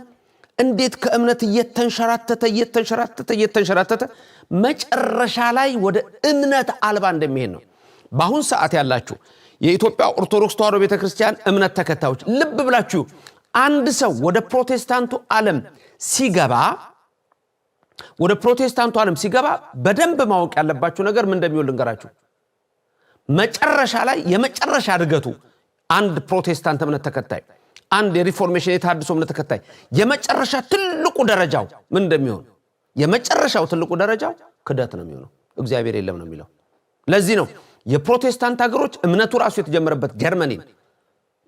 እንዴት ከእምነት እየተንሸራተተ መጨረሻ ላይ ወደ እምነት አልባ እንደሚሄድ ነው። በአሁን ሰዓት ያላችሁ የኢትዮጵያ ኦርቶዶክስ ተዋሕዶ ቤተክርስቲያን እምነት ተከታዮች ልብ ብላችሁ አንድ ሰው ወደ ፕሮቴስታንቱ ዓለም ሲገባ በደንብ ማወቅ ያለባችሁ ነገር ምን እንደሚሆን ልንገራችሁ። መጨረሻ ላይ የመጨረሻ እድገቱ አንድ ፕሮቴስታንት እምነት ተከታይ፣ አንድ የሪፎርሜሽን የታድሶ እምነት ተከታይ የመጨረሻ ትልቁ ደረጃው ምን እንደሚሆን፣ የመጨረሻው ትልቁ ደረጃው ክደት ነው የሚሆነው። እግዚአብሔር የለም ነው የሚለው። ለዚህ ነው የፕሮቴስታንት ሀገሮች እምነቱ ራሱ የተጀመረበት ጀርመኒን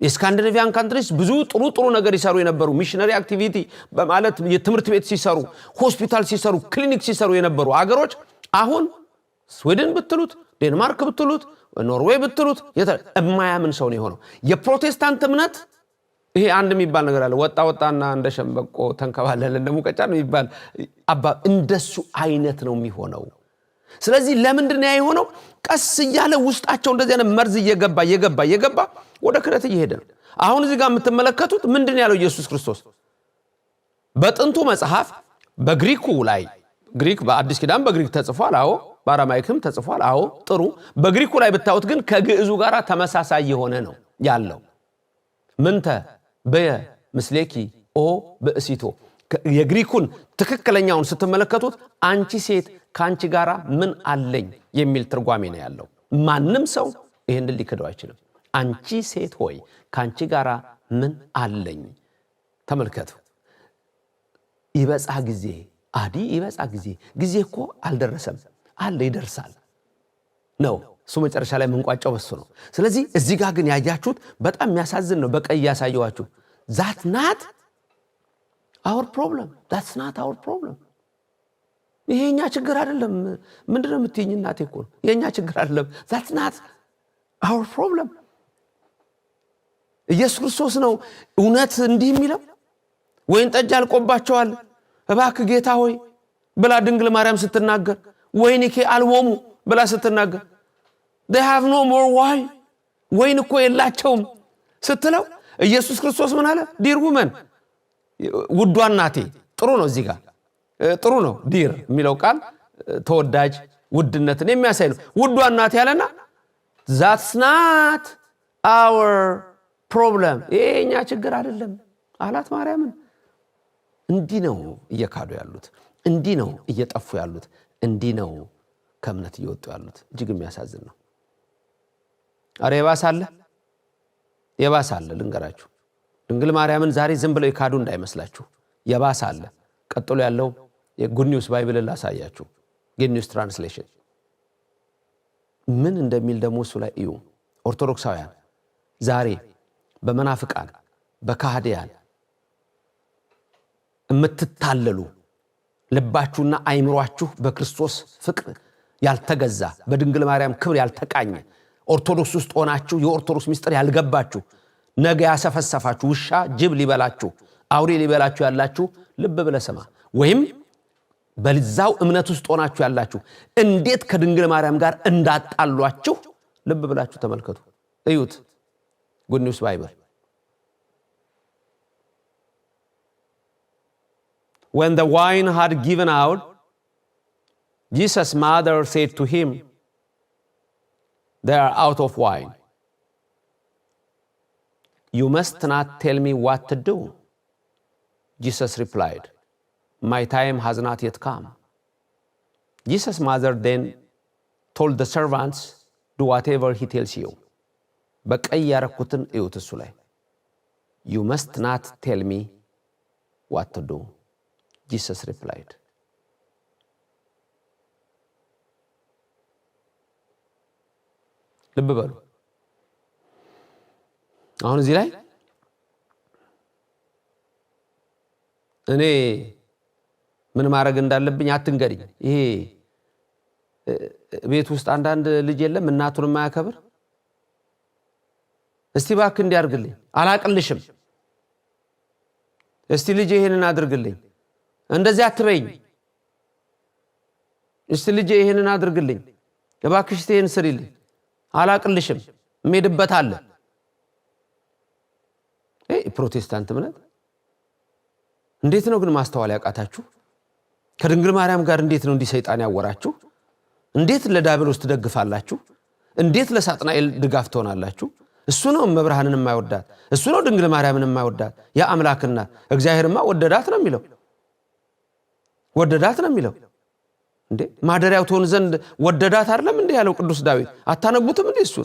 የስካንዲኔቪያን ካንትሪስ ብዙ ጥሩ ነገር ይሰሩ የነበሩ ሚሽነሪ አክቲቪቲ በማለት የትምህርት ቤት ሲሰሩ፣ ሆስፒታል ሲሰሩ፣ ክሊኒክ ሲሰሩ የነበሩ አገሮች አሁን ስዊድን ብትሉት፣ ዴንማርክ ብትሉት፣ ኖርዌይ ብትሉት የማያምን ሰው ነው የሆነው። የፕሮቴስታንት እምነት ይሄ አንድ የሚባል ነገር አለ። ወጣና እንደ ሸምበቆ ተንከባለለ እንደሙቀጫ ነው የሚባል አባ እንደሱ አይነት ነው የሚሆነው። ስለዚህ ለምንድነው ያ የሆነው? ቀስ እያለ ውስጣቸው እንደዚህ አይነት መርዝ እየገባ ወደ ክደት እየሄደ ነው። አሁን እዚህ ጋር የምትመለከቱት ምንድነው ያለው ኢየሱስ ክርስቶስ? በጥንቱ መጽሐፍ በግሪኩ ላይ ግሪክ በአዲስ ኪዳን በግሪክ ተጽፏል። አዎ በአራማይክም ተጽፏል። አዎ ጥሩ። በግሪኩ ላይ ብታዩት ግን ከግዕዙ ጋር ተመሳሳይ የሆነ ነው ያለው። ምንተ በየ ምስሌኪ ኦ ብእሲቶ። የግሪኩን ትክክለኛውን ስትመለከቱት አንቺ ሴት ካንቺ ጋራ ምን አለኝ የሚል ትርጓሜ ነው ያለው። ማንም ሰው ይሄንን ሊክደው አይችልም። አንቺ ሴት ሆይ ካንቺ ጋራ ምን አለኝ። ተመልከቱ። ይበጻ ጊዜ አዲ ይበጻ ጊዜ እኮ አልደረሰም፣ አለ ይደርሳል ነው እሱ። መጨረሻ ላይ መንቋጫው በሱ ነው። ስለዚህ እዚህ ጋር ግን ያያችሁት በጣም የሚያሳዝን ነው። በቀይ ያሳየዋችሁ that's not our problem. ይሄኛ ችግር አይደለም። ምንድነው የምትይኝ እናቴ እኮ የኛ ችግር አይደለም። that's not our problem። ኢየሱስ ክርስቶስ ነው እውነት እንዲህ የሚለው። ወይን ጠጅ አልቆባቸዋል እባክህ ጌታ ሆይ ብላ ድንግል ማርያም ስትናገር፣ ወይንኬ አልወሙ ብላ ስትናገር they have no more wine ወይን እኮ የላቸውም ስትለው ኢየሱስ ክርስቶስ ምን አለ? ዲር ውመን ውዷ እናቴ። ጥሩ ነው እዚህ ጋር ጥሩ ነው። ዲር የሚለው ቃል ተወዳጅ ውድነትን የሚያሳይ ነው። ውዷ እናቴ ያለና that's not our problem የኛ ችግር አይደለም አላት ማርያምን። እንዲህ ነው እየካዱ ያሉት፣ እንዲህ ነው እየጠፉ ያሉት፣ እንዲህ ነው ከእምነት እየወጡ ያሉት። እጅግ የሚያሳዝን ነው። አረ የባሰ አለ ልንገራችሁ። ድንግል ማርያምን ዛሬ ዝም ብለው ይካዱ እንዳይመስላችሁ፣ የባሰ አለ። ቀጥሎ ያለው የጉድ ኒውስ ባይብል ላሳያችሁ። ጉድ ኒውስ ትራንስሌሽን ምን እንደሚል ደግሞ እሱ ላይ እዩ። ኦርቶዶክሳውያን ዛሬ በመናፍቃን በካህዲያን እምትታለሉ ልባችሁና አይምሯችሁ በክርስቶስ ፍቅር ያልተገዛ በድንግል ማርያም ክብር ያልተቃኘ ኦርቶዶክስ ውስጥ ሆናችሁ የኦርቶዶክስ ምስጢር ያልገባችሁ ነገ ያሰፈሰፋችሁ ውሻ ጅብ ሊበላችሁ አውሬ ሊበላችሁ ያላችሁ ልብ ብለህ ስማ። ወይም በዛው እምነት ውስጥ ሆናችሁ ያላችሁ እንዴት ከድንግል ማርያም ጋር እንዳጣሏችሁ ልብ ብላችሁ ተመልከቱ፣ እዩት። ጉድ ኒውስ ባይብል When the wine had given out, Jesus' mother said to him, they are out of wine. You must not tell me what to do. Jesus replied, my time has not yet come. Jesus' mother then told the servants, do whatever he tells you. በቀይ ያረኩትን እዩት እሱ ላይ You must not tell me what to do. Jesus replied. ልብ በሉ። አሁን እዚህ ላይ እኔ ምን ማድረግ እንዳለብኝ አትንገሪኝ። ይሄ ቤት ውስጥ አንዳንድ ልጅ የለም እናቱን የማያከብር። እስቲ እባክህ እንዲያርግልኝ አላቅልሽም። እስቲ ልጅ ይሄንን አድርግልኝ እንደዚህ አትበይኝ። እስቲ ልጅ ይሄንን አድርግልኝ እባክሽ ይሄን ስሪልኝ አላቅልሽም እምሄድበት አለ። ፕሮቴስታንት እምነት እንዴት ነው ግን ማስተዋል ያቃታችሁ? ከድንግል ማርያም ጋር እንዴት ነው እንዲህ ሰይጣን ያወራችሁ? እንዴት ለዲያብሎስ ትደግፋላችሁ? እንዴት ለሳጥናኤል ድጋፍ ትሆናላችሁ? እሱ ነው መብርሃንን የማይወዳት፣ እሱ ነው ድንግል ማርያምን የማይወዳት። ያ አምላክና እግዚአብሔርማ ወደዳት ነው የሚለው፣ ወደዳት ነው የሚለው። እንዴ ማደሪያው ትሆን ዘንድ ወደዳት አይደለም እንዴ ያለው ቅዱስ ዳዊት? አታነቡትም እንዴ እሱ?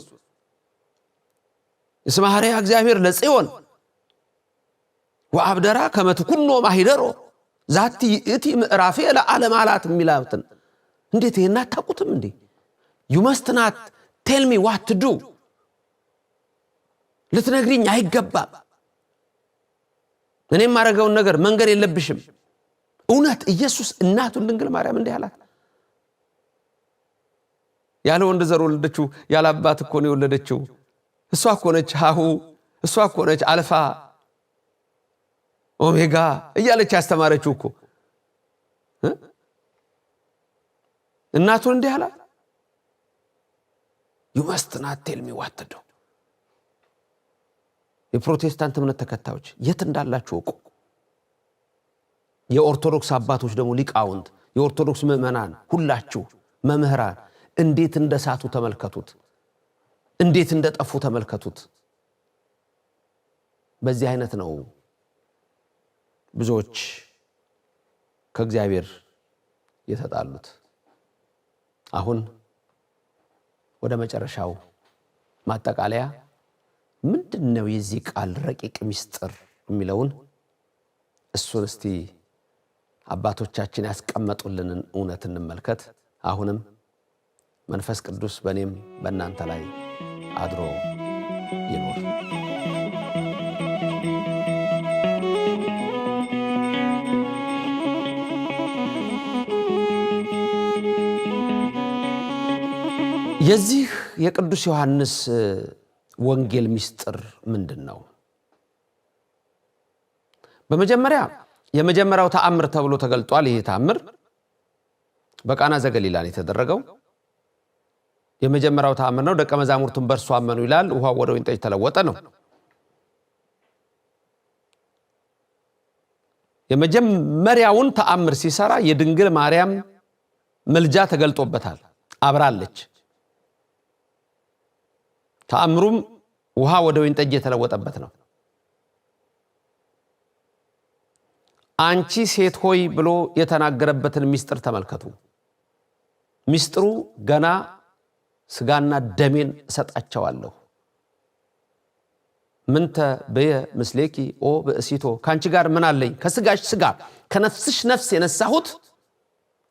እስመ ኀረያ እግዚአብሔር ለጽዮን ወአብደራ ከመ ትኩኖ ማሂደሮ ዛቲ እቲ ምዕራፌ ለዓለም አላት የሚላትን እንዴት ይሄን አታውቁትም እንዴ? you must not tell me what to do ልትነግሪኝ አይገባም። እኔም ማረጋውን ነገር መንገር የለብሽም። እውነት ኢየሱስ እናቱን ድንግል ማርያም እንዲህ አላት። ያለ ወንድ ዘር ወለደችው፣ ያለ አባት እኮ ነው የወለደችው። እሷ እኮ ነች ሀሁ፣ እሷ እኮ ነች አልፋ ኦሜጋ እያለች ያስተማረችው እኮ እናቱን እንዲህ አላት። you must not tell me what to do። የፕሮቴስታንት እምነት ተከታዮች የት እንዳላችሁ እኮ የኦርቶዶክስ አባቶች ደግሞ ሊቃውንት፣ የኦርቶዶክስ ምዕመናን ሁላችሁ መምህራን እንዴት እንደሳቱ ተመልከቱት፣ እንዴት እንደጠፉ ተመልከቱት። በዚህ አይነት ነው ብዙዎች ከእግዚአብሔር የተጣሉት። አሁን ወደ መጨረሻው ማጠቃለያ ምንድነው የዚህ ቃል ረቂቅ ምስጢር የሚለውን እሱን እስቲ አባቶቻችን ያስቀመጡልንን እውነት እንመልከት። አሁንም መንፈስ ቅዱስ በእኔም በእናንተ ላይ አድሮ ይኖር። የዚህ የቅዱስ ዮሐንስ ወንጌል ምስጢር ምንድነው? በመጀመሪያ የመጀመሪያው ተአምር ተብሎ ተገልጧል። ይሄ ተአምር በቃና ዘገሊላ ነው የተደረገው። የመጀመሪያው ተአምር ነው። ደቀ መዛሙርቱን በእርሱ አመኑ ይላል። ውሃው ወደ ወይን ጠጅ ተለወጠ ነው። የመጀመሪያውን ተአምር ሲሰራ የድንግል ማርያም ምልጃ ተገልጦበታል። አብራለች። ተአምሩም ውሃ ወደ ወይን ጠጅ የተለወጠበት ነው። አንቺ ሴት ሆይ ብሎ የተናገረበትን ምስጢር ተመልከቱ። ምስጢሩ ገና ስጋና ደሜን እሰጣቸዋለሁ። ምንተ በየ ምስሌኪ ኦ በእሲቶ፣ ካንቺ ጋር ምን አለኝ? ከስጋሽ ስጋ ከነፍስሽ ነፍስ የነሳሁት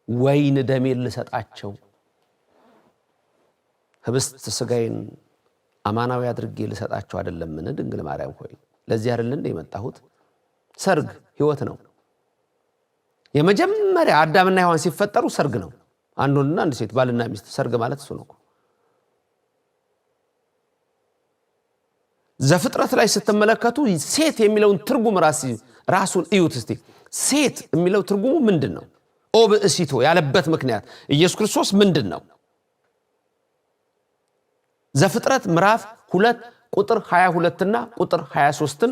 ወይን ደሜን ልሰጣቸው፣ ህብስት ስጋዬን አማናዊ አድርጌ ልሰጣቸው አይደለምን? ድንግል ማርያም ሆይ ለዚህ አይደል እንደ የመጣሁት? ሰርግ ህይወት ነው። የመጀመሪያ አዳምና ሔዋን ሲፈጠሩ ሰርግ ነው። አንድ ወንድና አንድ ሴት፣ ባልና ሚስት። ሰርግ ማለት እሱ ነው። ዘፍጥረት ላይ ስትመለከቱ ሴት የሚለውን ትርጉም ራሱን እዩት እስቲ። ሴት የሚለው ትርጉሙ ምንድነው? ኦ ብእሲቶ ያለበት ምክንያት ኢየሱስ ክርስቶስ ምንድነው? ዘፍጥረት ምዕራፍ 2 ቁጥር 22 እና ቁጥር 23ን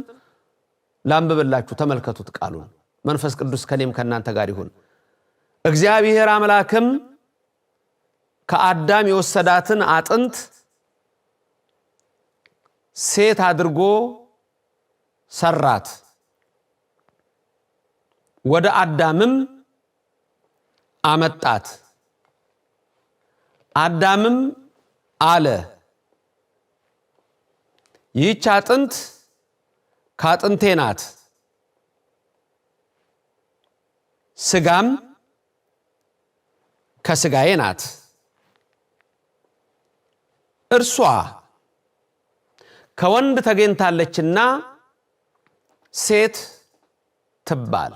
ላንብብላችሁ፣ ተመልከቱት ቃሉን። መንፈስ ቅዱስ ከኔም ከናንተ ጋር ይሁን። እግዚአብሔር አምላክም ከአዳም የወሰዳትን አጥንት ሴት አድርጎ ሰራት፣ ወደ አዳምም አመጣት። አዳምም አለ ይህች አጥንት ከአጥንቴ ናት፣ ስጋም ከስጋዬ ናት። እርሷ ከወንድ ተገኝታለችና ሴት ትባል።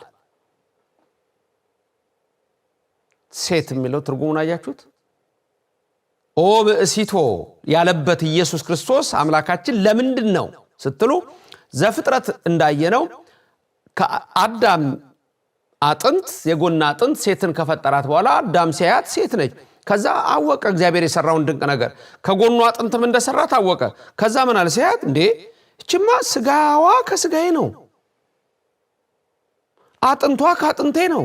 ሴት የሚለው ትርጉሙን አያችሁት? ኦ ብእሲቶ ያለበት ኢየሱስ ክርስቶስ አምላካችን ለምንድን ነው ስትሉ ዘፍጥረት እንዳየነው ከአዳም አጥንት የጎና አጥንት ሴትን ከፈጠራት በኋላ አዳም ሲያያት ሴት ነች። ከዛ አወቀ እግዚአብሔር የሰራውን ድንቅ ነገር። ከጎኑ አጥንትም እንደሰራት አወቀ። ከዛ ምን አለ ሲያያት፣ እንዴ እችማ ስጋዋ ከስጋዬ ነው፣ አጥንቷ ከአጥንቴ ነው፣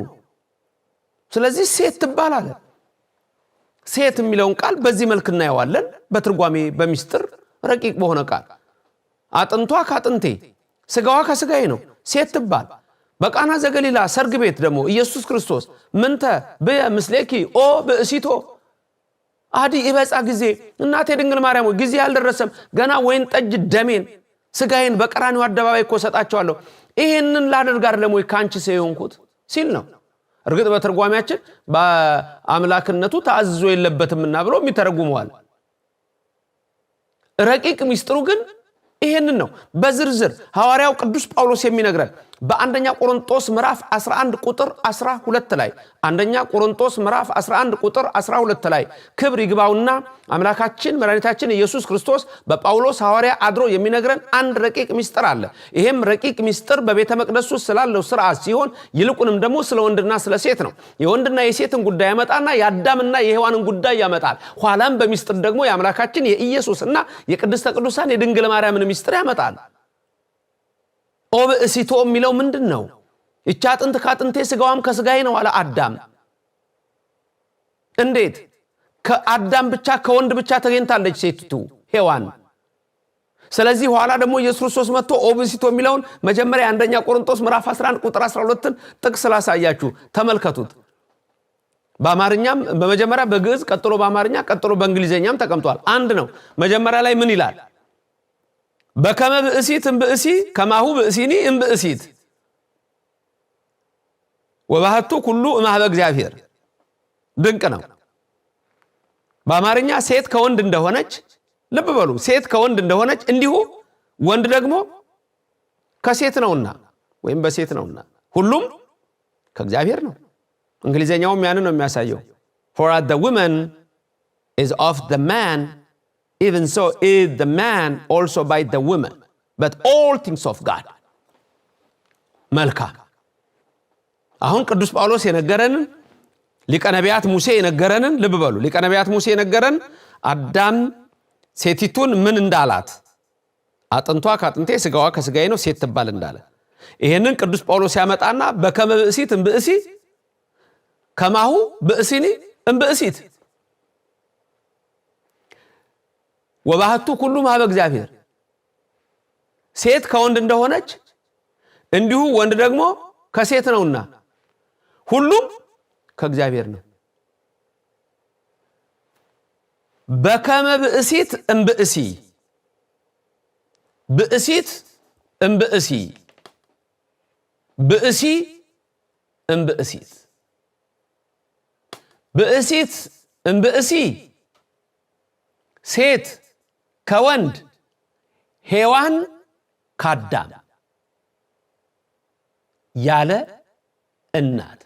ስለዚህ ሴት ትባል አለ። ሴት የሚለውን ቃል በዚህ መልክ እናየዋለን። በትርጓሜ በሚስጥር ረቂቅ በሆነ ቃል አጥንቷ ከአጥንቴ ስጋዋ ከስጋዬ ነው፣ ሴት ትባል። በቃና ዘገሊላ ሰርግ ቤት ደግሞ ኢየሱስ ክርስቶስ ምንተ በየ ምስሌኪ ኦ ብእሲቶ፣ አዲ ይበጻ ጊዜ፣ እናቴ ድንግል ማርያም ጊዜ ያልደረሰም ገና ወይን ጠጅ ደሜን ስጋዬን በቀራንዮ አደባባይ እኮ ሰጣቸዋለሁ፣ ይሄንን ላደርግ አይደለም ወይ ካንቺ ሰይሆንኩት ሲል ነው። እርግጥ በትርጓሜያችን በአምላክነቱ ተአዝዞ የለበትምና ብሎ የሚተረጉመዋል። ረቂቅ ምስጢሩ ግን ይሄንን ነው። በዝርዝር ሐዋርያው ቅዱስ ጳውሎስ የሚነግረን በአንደኛ ቆሮንቶስ ምዕራፍ 11 ቁጥር 12 ላይ አንደኛ ቆሮንቶስ ምዕራፍ 11 ቁጥር 12 ላይ ክብር ይግባውና አምላካችን መድኃኒታችን ኢየሱስ ክርስቶስ በጳውሎስ ሐዋርያ አድሮ የሚነግረን አንድ ረቂቅ ምስጢር አለ። ይሄም ረቂቅ ምስጢር በቤተ መቅደስ ውስጥ ስላለው ሥርዓት ሲሆን ይልቁንም ደግሞ ስለ ወንድና ስለ ሴት ነው። የወንድና የሴትን ጉዳይ ያመጣና የአዳምና የሔዋንን ጉዳይ ያመጣል። ኋላም በምስጢር ደግሞ የአምላካችን የኢየሱስና የቅድስተ ቅዱሳን የድንግል ማርያምን ምስጢር ያመጣል። ኦ ብእሲቶ የሚለው ምንድን ነው? ይህች አጥንት ከአጥንቴ ስጋዋም ከስጋዬ ነው አለ አዳም። እንዴት? ከአዳም ብቻ ከወንድ ብቻ ተገኝታለች ሴቲቱ ሔዋን። ስለዚህ ኋላ ደግሞ ኢየሱስ ክርስቶስ መጥቶ ኦ ብእሲቶ የሚለውን መጀመሪያ አንደኛ ቆሮንቶስ ምዕራፍ 11 ቁጥር 12ን ጥቅስ ላሳያችሁ፣ ተመልከቱት። በአማርኛም በመጀመሪያ በግዕዝ ቀጥሎ በአማርኛ ቀጥሎ በእንግሊዘኛም ተቀምጧል። አንድ ነው። መጀመሪያ ላይ ምን ይላል? በከመ ብእሲት እምብእሲ ከማሁ ብእሲኒ እምብእሲት ወባህቱ ኩሉ እምኀበ እግዚአብሔር። ድንቅ ነው። በአማርኛ ሴት ከወንድ እንደሆነች ልብ በሉ፣ ሴት ከወንድ እንደሆነች እንዲሁ ወንድ ደግሞ ከሴት ነውና ወይም በሴት ነውና ሁሉም ከእግዚአብሔር ነው። እንግሊዘኛውም ያንን ነው የሚያሳየው። for at the woman is of the man, even so is the man also by the woman, but all things of God. መልካም አሁን ቅዱስ ጳውሎስ የነገረንን ሊቀ ነቢያት ሙሴ የነገረንን ልብ በሉ። ሊቀ ነቢያት ሙሴ የነገረን አዳም ሴቲቱን ምን እንዳላት አጥንቷ ከአጥንቴ ስጋዋ ከስጋዬ ነው ሴት ትባል እንዳለ ይሄንን ቅዱስ ጳውሎስ ያመጣና በከመ ብእሲት እምብእሲ ከማሁ ብእሲኒ እምብእሲት ወባህቱ ኩሉ ማበ እግዚአብሔር ሴት ከወንድ እንደሆነች እንዲሁ ወንድ ደግሞ ከሴት ነውና ሁሉም ከእግዚአብሔር ነው። በከመ ብእሲት እምብእሲ ብእሲት እምብእሲ ብእሲ እምብእሲት ብእሲት እምብእሲ ሴት ከወንድ ሔዋን ከአዳም ያለ እናት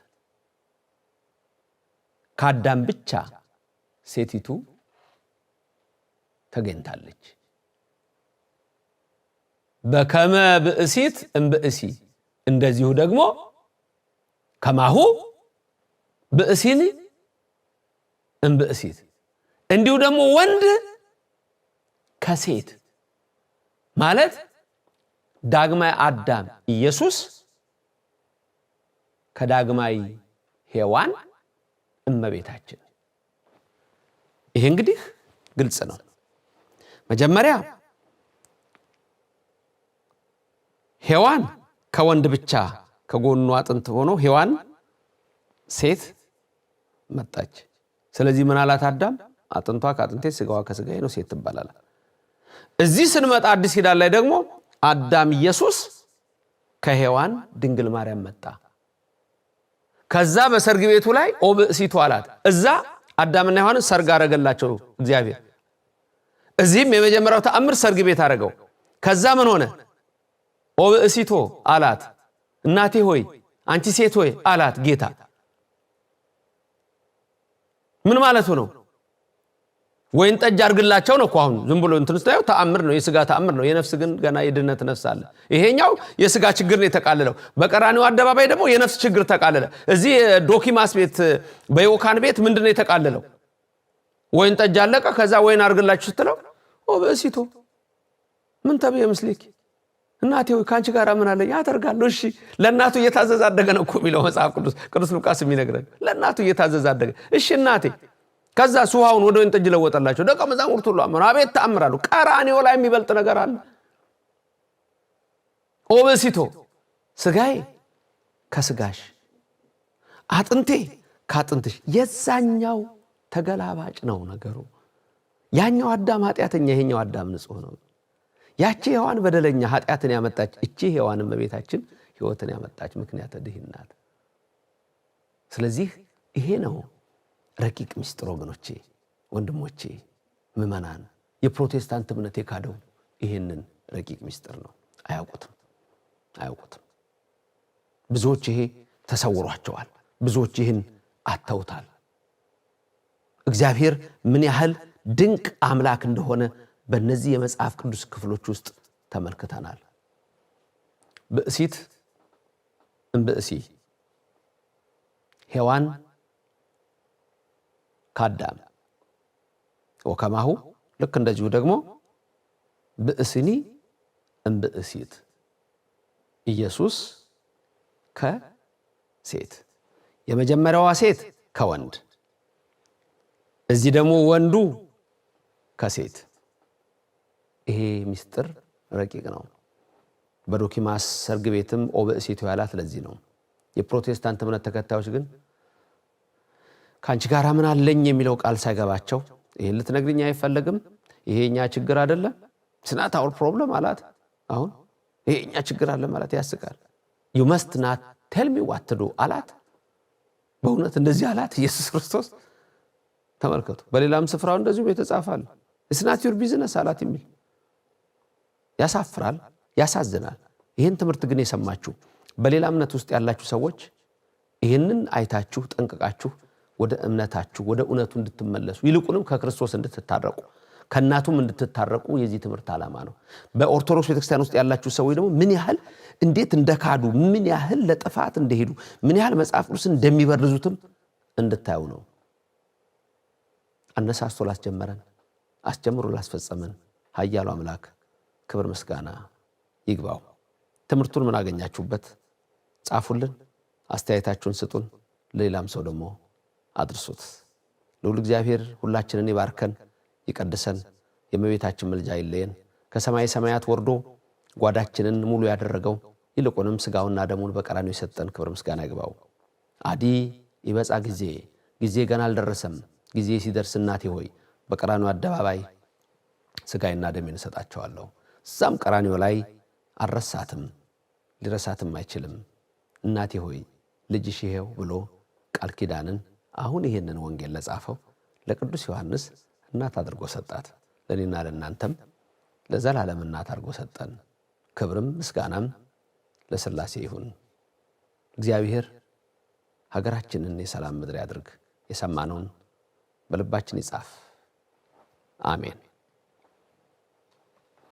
ከአዳም ብቻ ሴቲቱ ተገኝታለች። በከመ ብእሲት እምብእሲ እንደዚሁ ደግሞ ከማሁ ብእሲኒ እምብእሲት እንዲሁ ደግሞ ወንድ ከሴት ማለት ዳግማይ አዳም ኢየሱስ ከዳግማይ ሔዋን እመቤታችን። ይሄ እንግዲህ ግልጽ ነው። መጀመሪያ ሔዋን ከወንድ ብቻ ከጎኑ አጥንት ሆኖ ሔዋን ሴት መጣች። ስለዚህ ምን አላት አዳም? አጥንቷ ከአጥንቴ ስጋዋ ከስጋዬ ነው ሴት ትባላል። እዚህ ስንመጣ አዲስ ኪዳን ላይ ደግሞ አዳም ኢየሱስ ከሔዋን ድንግል ማርያም መጣ። ከዛ በሰርግ ቤቱ ላይ ኦብእሲቱ አላት። እዛ አዳምና ሔዋን ሰርግ አረገላቸው እግዚአብሔር። እዚህም የመጀመሪያው ተአምር ሰርግ ቤት አረገው። ከዛ ምን ሆነ? ኦብእሲቶ አላት። እናቴ ሆይ አንቺ ሴት ሆይ አላት ጌታ። ምን ማለቱ ነው? ወይን ጠጅ አርግላቸው ነው እኮ። አሁን ዝም ብሎ እንትን ስታየው ተአምር ነው፣ የሥጋ ተአምር ነው። የነፍስ ግን ገና የድነት ነፍስ አለ። ይሄኛው የሥጋ ችግር ነው የተቃለለው። በቀራንዮ አደባባይ ደግሞ የነፍስ ችግር ተቃለለ። እዚህ ዶኪማስ ቤት በዮካን ቤት ምንድነው የተቃለለው? ወይን ጠጅ አለቀ። ከዛ ወይን አርግላችሁ ስትለው ኦብእሲቶ ምን ተብየ ምስልኪ እናቴ ሆይ ካንቺ ጋር ምን አለኝ አደርጋለሁ። እሺ ለእናቱ እየታዘዘ አደገ ነው እኮ የሚለው መጽሐፍ ቅዱስ ሉቃስ የሚነግረን። ለእናቱ እየታዘዘ አደገ። እሺ እናቴ። ከዛ ውሃውን ወደ ወይን ጠጅ ለወጠላቸው። ደቀ መዛሙርቱ ሁሉ አመኑ። አቤት ተአምራሉ። ቀራንዮ ላይ የሚበልጥ ነገር አለ። ኦብእሲቶ ስጋዬ ከስጋሽ አጥንቴ ከአጥንትሽ። የዛኛው ተገላባጭ ነው ነገሩ። ያኛው አዳም ኃጢአተኛ፣ ይሄኛው አዳም ንጹህ ነው። ያቺ ሔዋን በደለኛ ኃጢአትን ያመጣች፣ እቺ ሔዋን እመቤታችን ሕይወትን ያመጣች ምክንያተ ድኅነት። ስለዚህ ይሄ ነው ረቂቅ ምስጢር ወገኖቼ፣ ወንድሞቼ፣ ምእመናን። የፕሮቴስታንት እምነት የካደው ይሄንን ረቂቅ ምስጢር ነው። አያውቁትም። ብዙዎች ይሄ ተሰውሯቸዋል። ብዙዎች ይህን አተውታል። እግዚአብሔር ምን ያህል ድንቅ አምላክ እንደሆነ በእነዚህ የመጽሐፍ ቅዱስ ክፍሎች ውስጥ ተመልክተናል። ብእሲት እምብእሲ ሔዋን ከአዳም ወከማሁ ልክ እንደዚሁ ደግሞ ብእሲኒ እምብእሲት ኢየሱስ ከሴት። የመጀመሪያዋ ሴት ከወንድ፣ እዚህ ደግሞ ወንዱ ከሴት። ይሄ ምስጢር ረቂቅ ነው። በዶኪማስ ሰርግ ቤትም ኦብእሲቱ ያላት ለዚህ ነው። የፕሮቴስታንት እምነት ተከታዮች ግን ካንቺ ጋር ምን አለኝ የሚለው ቃል ሳይገባቸው ይሄን ልትነግሪኝ አይፈልግም፣ ይሄኛ ችግር አይደለም፣ it's not our problem አላት። አሁን ይሄኛ ችግር አለ ማለት ያስቃል። you must not tell me what to do አላት። በእውነት እንደዚህ አላት ኢየሱስ ክርስቶስ። ተመልከቱ። በሌላም ስፍራው እንደዚሁ የተጻፈው it's not your business አላት የሚል ያሳፍራል፣ ያሳዝናል። ይሄን ትምህርት ግን የሰማችሁ በሌላ እምነት ውስጥ ያላችሁ ሰዎች ይሄንን አይታችሁ ጠንቅቃችሁ ወደ እምነታችሁ ወደ እውነቱ እንድትመለሱ ይልቁንም ከክርስቶስ እንድትታረቁ ከናቱም እንድትታረቁ የዚህ ትምህርት ዓላማ ነው። በኦርቶዶክስ ቤተክርስቲያን ውስጥ ያላችሁ ሰዎች ደግሞ ምን ያህል እንዴት እንደካዱ ምን ያህል ለጥፋት እንደሄዱ ምን ያህል መጽሐፍ ቅዱስን እንደሚበርዙትም እንድታዩ ነው። አነሳስቶ ላስጀመረን አስጀምሮ ላስፈጸመን ኃያሉ አምላክ ክብር ምስጋና ይግባው። ትምህርቱን ምን አገኛችሁበት? ጻፉልን፣ አስተያየታችሁን ስጡን፣ ለሌላም ሰው ደግሞ አድርሱት። ልዑል እግዚአብሔር ሁላችንን ይባርከን ይቀድሰን። የእመቤታችን ምልጃ አይለየን። ከሰማይ ሰማያት ወርዶ ጓዳችንን ሙሉ ያደረገው ይልቁንም ሥጋውና ደሙን በቀራንዮ የሰጠን ክብር ምስጋና ይግባው። አዲ ይበጻ ጊዜ ገና አልደረሰም። ጊዜ ሲደርስ እናቴ ሆይ በቀራንዮ አደባባይ ሥጋዬና ደሜን እሰጣቸዋለሁ። እዛም ቀራንዮ ላይ አልረሳትም፣ ሊረሳትም አይችልም። እናቴ ሆይ ልጅሽ ይሄው ብሎ ቃል ኪዳንን አሁን ይሄንን ወንጌል ለጻፈው ለቅዱስ ዮሐንስ እናት አድርጎ ሰጣት። ለኔና ለእናንተም ለዘላለም እናት አድርጎ ሰጠን። ክብርም ምስጋናም ለሥላሴ ይሁን። እግዚአብሔር ሀገራችንን የሰላም ምድር ያድርግ። የሰማነውን በልባችን ይጻፍ። አሜን።